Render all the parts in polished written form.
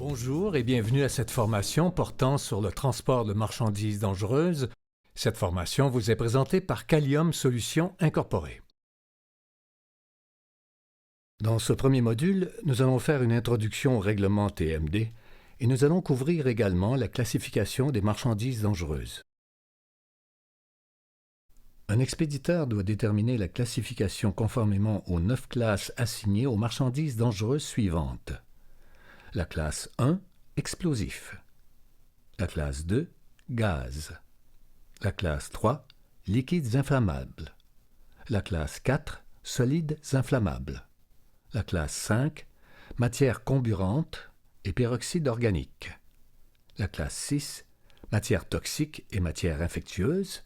Bonjour et bienvenue à cette formation portant sur le transport de marchandises dangereuses. Cette formation vous est présentée par Calium Solutions Incorporée. Dans ce premier module, nous allons faire une introduction au règlement TMD et nous allons couvrir également la classification des marchandises dangereuses. Un expéditeur doit déterminer la classification conformément aux 9 classes assignées aux marchandises dangereuses suivantes. La classe 1, explosifs. La classe 2, gaz. La classe 3, liquides inflammables. La classe 4, solides inflammables. La classe 5, matières comburantes et peroxyde organique. La classe 6, matières toxiques et matières infectieuses.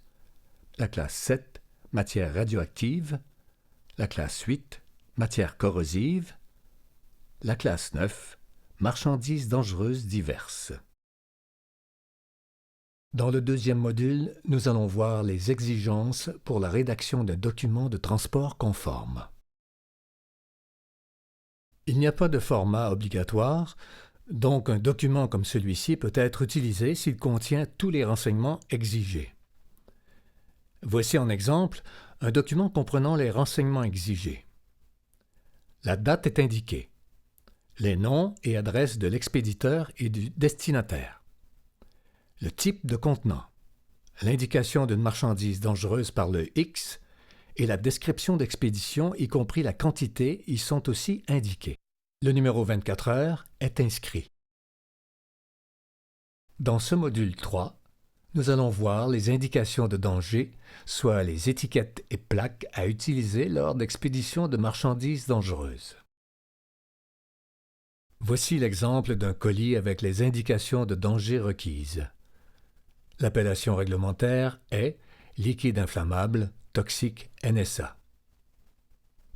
La classe 7, matières radioactives. La classe 8, matières corrosives. La classe 9, marchandises dangereuses diverses. Dans le deuxième module, nous allons voir les exigences pour la rédaction d'un document de transport conforme. Il n'y a pas de format obligatoire, donc un document comme celui-ci peut être utilisé s'il contient tous les renseignements exigés. Voici en exemple un document comprenant les renseignements exigés. La date est indiquée. Les noms et adresses de l'expéditeur et du destinataire. Le type de contenant. L'indication d'une marchandise dangereuse par le X et la description d'expédition, y compris la quantité, y sont aussi indiqués. Le numéro 24 heures est inscrit. Dans ce module 3, nous allons voir les indications de danger, soit les étiquettes et plaques à utiliser lors d'expéditions de marchandises dangereuses. Voici l'exemple d'un colis avec les indications de danger requises. L'appellation réglementaire est liquide inflammable toxique NSA.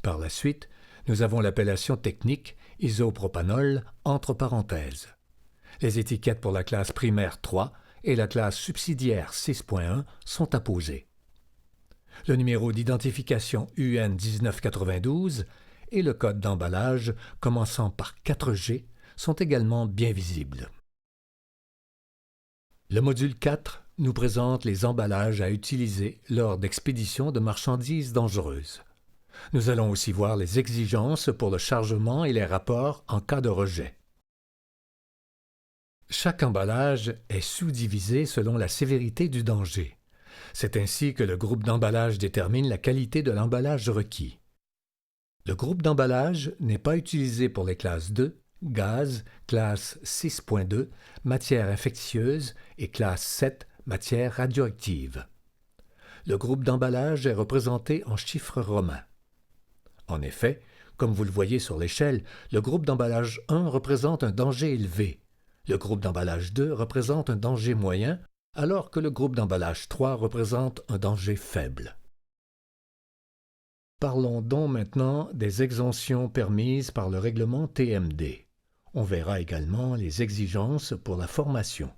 Par la suite, nous avons l'appellation technique isopropanol entre parenthèses. Les étiquettes pour la classe primaire 3 et la classe subsidiaire 6.1 sont apposées. Le numéro d'identification UN 1992 et le code d'emballage, commençant par 4G, sont également bien visibles. Le module 4 nous présente les emballages à utiliser lors d'expéditions de marchandises dangereuses. Nous allons aussi voir les exigences pour le chargement et les rapports en cas de rejet. Chaque emballage est sous-divisé selon la sévérité du danger. C'est ainsi que le groupe d'emballage détermine la qualité de l'emballage requis. Le groupe d'emballage n'est pas utilisé pour les classes 2, gaz, classe 6.2, matières infectieuses et classe 7, matières radioactives. Le groupe d'emballage est représenté en chiffres romains. En effet, comme vous le voyez sur l'échelle, le groupe d'emballage 1 représente un danger élevé, le groupe d'emballage 2 représente un danger moyen, alors que le groupe d'emballage 3 représente un danger faible. Parlons donc maintenant des exemptions permises par le règlement TMD. On verra également les exigences pour la formation.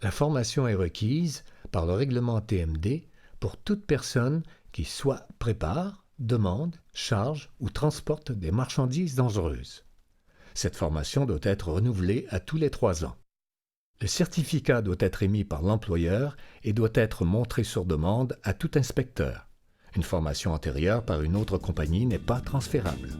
La formation est requise par le règlement TMD pour toute personne qui soit prépare, demande, charge ou transporte des marchandises dangereuses. Cette formation doit être renouvelée à tous les 3 ans. Le certificat doit être émis par l'employeur et doit être montré sur demande à tout inspecteur. Une formation antérieure par une autre compagnie n'est pas transférable.